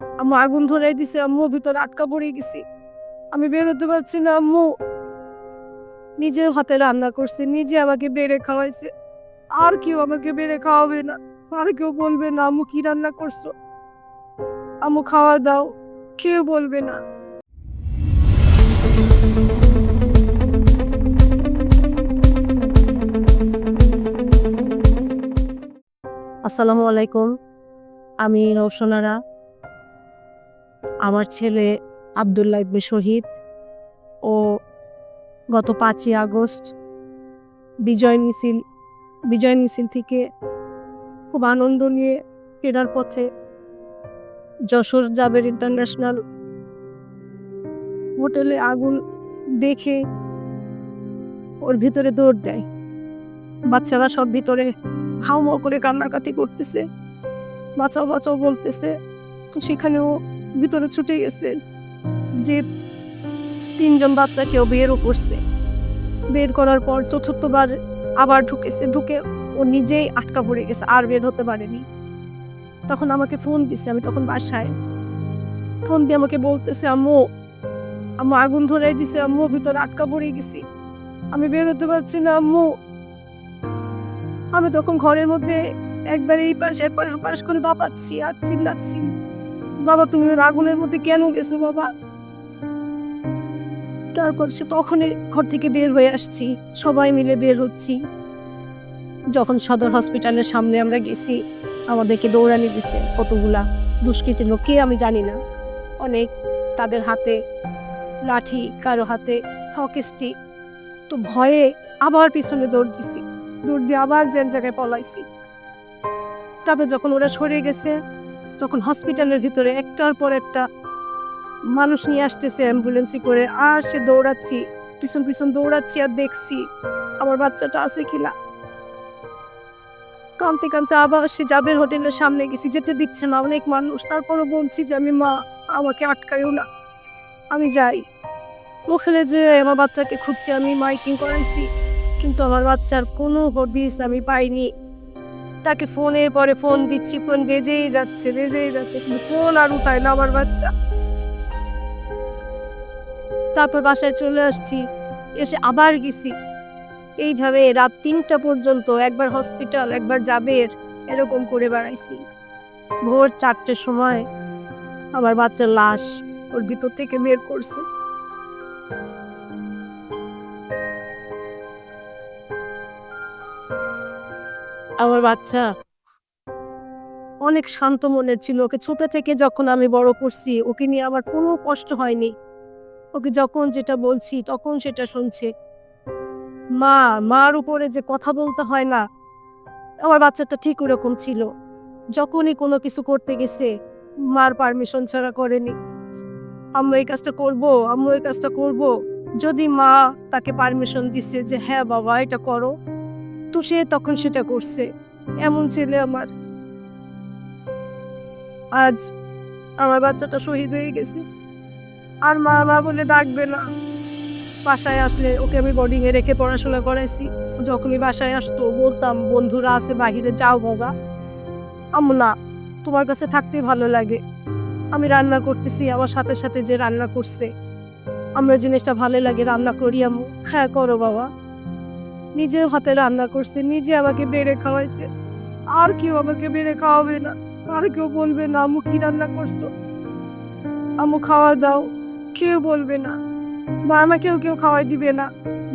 আম্মু আগুন ধরাই দিছে, আম্মু ভিতরে আটকা পড়ে গেছি, আমি বের হতে পারছি না। আম্মু নিজে হাতে রান্না করছে, নিজে আমাকে বেড়ে খাওয়াইছে, আর কেউ আমাকে বেড়ে খাওয়াবে না, আর কেউ বলবে না আম্মু কি রান্না করছো, আম্মু খাওয়া দাও, কেউ বলবে না। আসসালামু আলাইকুম, আমি রওশনারা। আমার ছেলে আব্দুল্লাহ ইবনে শহীদ ও গত 5ই আগস্ট বিজয় মিছিল থেকে খুব আনন্দ নিয়ে ফেরার পথে যশোর জাবের ইন্টারন্যাশনাল হোটেলে আগুন দেখে ওর ভিতরে দৌড় দেয়। বাচ্চারা সব ভিতরে হাউমাউ করে কান্নাকাটি করতেছে, বাঁচাও বাঁচাও বলতেছে। তো সেখানেও ভিতরে ছুটে গেছে যে 3জন বাচ্চাকেও বেরও করছে। বের করার পর চতুর্থবার আবার ঢুকে ও নিজেই আটকা পড়ে গেছে, আর বের হতে পারেনি। তখন আমাকে ফোন দিছে, আমি তখন বাসায়। ফোন দিয়ে আমাকে বলতেছে, আম্মু আম্মু আগুন ধরাই দিছে, আম্মু ভিতরে আটকা পড়ে গেছি, আমি বের হতে পারছি না আম্মু। আমি তখন ঘরের মধ্যে একবার এই পাশ একবার ওপাশ করে দাপাচ্ছি আর চিল্লাচ্ছি, বাবা তুমি ওর আগুনের মধ্যে কেন গেছো বাবা। তারপর সে তখনই ঘর থেকে বের হয়ে আসছি, সবাই মিলে বের হচ্ছি। যখন সদর হসপিটালের সামনে আমরা গেছি, আমাদেরকে দৌড়ানি দিছে কতগুলা দুষ্কৃতী লোক, কে আমি জানি না। অনেক, তাদের হাতে লাঠি, কারো হাতে হকিস্টিক। তো ভয়ে আবার পিছনে দৌড় দিয়ে আবার যে জায়গায় পলাইছি। তারপর যখন ওরা সরে গেছে, তখন হসপিটালের ভিতরে একটার পর একটা মানুষ নিয়ে আসতেছে অ্যাম্বুলেন্সে করে, আর সে দৌড়াচ্ছি, পিছন পিছন দৌড়াচ্ছি আর দেখছি আমার বাচ্চাটা আছে কিনা। কাঁদতে কাঁদতে আবার সে জাবের হোটেলের সামনে গেছি, যেতে দিচ্ছে না অনেক মানুষ। তারপরও বলছি যে আমি মা, আমাকে আটকাইও না, আমি যাই। ওখানে যে আমার বাচ্চাকে খুঁজছি, আমি মাইকিং করাইছি, কিন্তু আমার বাচ্চার কোনো হদিস আমি পাইনি। তাকে ফোনের পরে ফোন দিচ্ছি, ফোন বেজেই যাচ্ছে কিন্তু ফোন আর উঠায় না আমার বাচ্চা। তারপর বাসায় চলে আসছি, এসে আবার গেছি। এইভাবে রাত 3টা পর্যন্ত একবার হসপিটাল একবার জাবের এরকম করে বেড়াইছি। ভোর 4টের সময় আমার বাচ্চার লাশ ওর ভিতর থেকে বের করছে। আমার বাচ্চা অনেক শান্ত মনের ছিল, ওকে ছোট থেকে যখন আমি বড় করছি, ওকে নিয়ে আমার কোনো কষ্ট হয়নি। ওকে যখন যেটা বলছি তখন সেটা শুনছে। মার উপরে যে কথা বলতে হয় না, আমার বাচ্চাটা ঠিক ওরকম ছিল। যখনই কোনো কিছু করতে গেছে, মার পারমিশন ছাড়া করেনি। আম্মু এই কাজটা করবো, আম্মু এই কাজটা করবো, যদি মা তাকে পারমিশন দিচ্ছে যে হ্যাঁ বাবা এটা করো, তো সে তখন সেটা করছে। এমন ছেলে আমার। আজ আমার বাচ্চাটা শহীদ হয়ে গেছে, আর মা মা বলে ডাকবে না। বাসায় আসলে ওকে আমি বোর্ডিং এ রেখে পড়াশোনা করাইছি। যখনই বাসায় আসতো বলতাম বন্ধুরা আছে বাহিরে, যাও বাবা। আম্মু না, তোমার কাছে থাকতেই ভালো লাগে, আমি রান্না করতেছি, আমার সাথে সাথে যে রান্না করছে, আমার জিনিসটা ভালো লাগে, রান্না করি আম্মু। হ্যাঁ করো বাবা। নিজে হাতে রান্না করছে, নিজে আমাকে বেড়ে খাওয়াইছে, আর কেউ আমাকে বেড়ে খাওয়াবে না, আর কেউ বলবে না আম্মু কি রান্না করছো, আম্মু খাওয়া দাও, কেউ বলবে না। বা আমাকেও কেউ খাওয়াই দিবে না,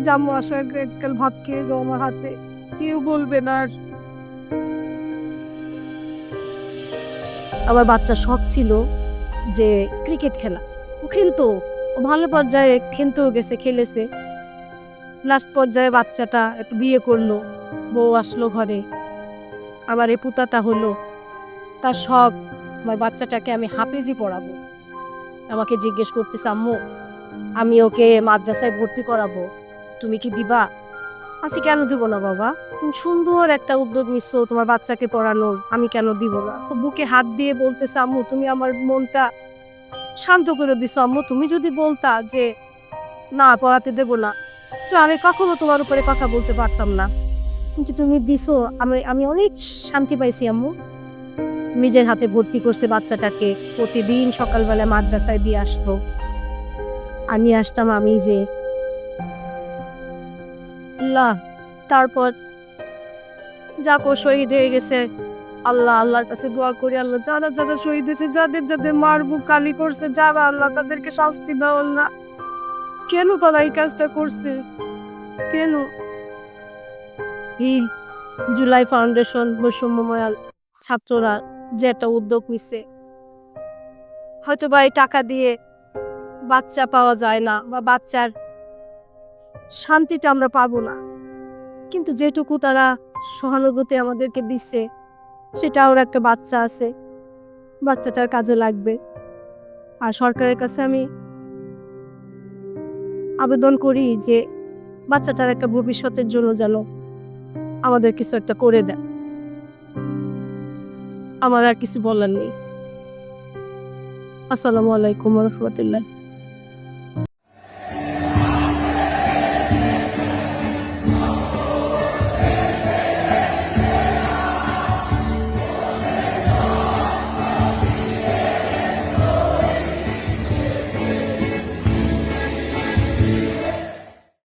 জাম্মু আসো একগাল ভাত খেয়ে যাও আমার হাতে, কেউ বলবে না। আর আমার বাচ্চা শখ ছিল যে ক্রিকেট খেলা, ও খেলতো, ও ভালো পর্যায়ে খেলতেও গেছে, খেলেছে। লাস্ট পর্যায়ে বাচ্চাটা একটু বিয়ে করলো, বউ আসলো ঘরে, আমার এই পুতাটা হলো। তার শখ আমার বাচ্চাটাকে আমি হাফেজি পড়াবো। আমাকে জিজ্ঞেস করতেছে, আম্মু আমি ওকে মাদ্রাসায় ভর্তি করাবো, তুমি কি দিবা? আচ্ছা কেন দিব না বাবা, তুমি সুন্দর একটা উদ্যোগ নিচ্ছ তোমার বাচ্চাকে পড়ানোর, আমি কেন দিব না। তো বুকে হাত দিয়ে বলতেছে, আম্মু তুমি আমার মনটা শান্ত করে দিছো আম্মু, তুমি যদি বলতা যে না পড়াতে দেবো না, তো আমি কখনো তোমার উপরে কথা বলতে পারতাম না, কিন্তু তুমি দিছো, আমি অনেক শান্তি পাইছি আম্মু। নিজের হাতে ভর্তি করছে বাচ্চাটাকে, প্রতিদিন সকালবেলা মাদ্রাসায় দিয়ে আসতো, আর নিয়ে আসতাম আমি যে আল্লাহ। তারপর যাক ও শহীদ হয়ে গেছে, আল্লাহর কাছে দোয়া করি, আল্লাহ যারা যারা শহীদ হয়েছে, যাদের যাদের মার বুক খালি করছে, যারা আল্লাহ তাদেরকে শাস্তি দাও আল্লাহ। কেন তারা এই কাজটা করছে, কেন? এই জুলাই ফাউন্ডেশন বৈষম্যময় ছাত্ররা যে একটা উদ্যোগ নিচ্ছে, হয়তো বা এই টাকা দিয়ে বাচ্চা পাওয়া যায় না বা বাচ্চার শান্তিটা আমরা পাবো না, কিন্তু যেটুকু তারা সহানুভূতি আমাদেরকে দিচ্ছে, সেটা ওর একটা বাচ্চা আছে, বাচ্চাটার কাজে লাগবে। আর সরকারের কাছে আমি আবেদন করি যে বাচ্চাটার একটা ভবিষ্যতের জন্য যেন আমাদের কিছু একটা করে দেয়। আমার আর কিছু বলার নেই। আসসালামু আলাইকুম ওয়া রাহমাতুল্লাহ।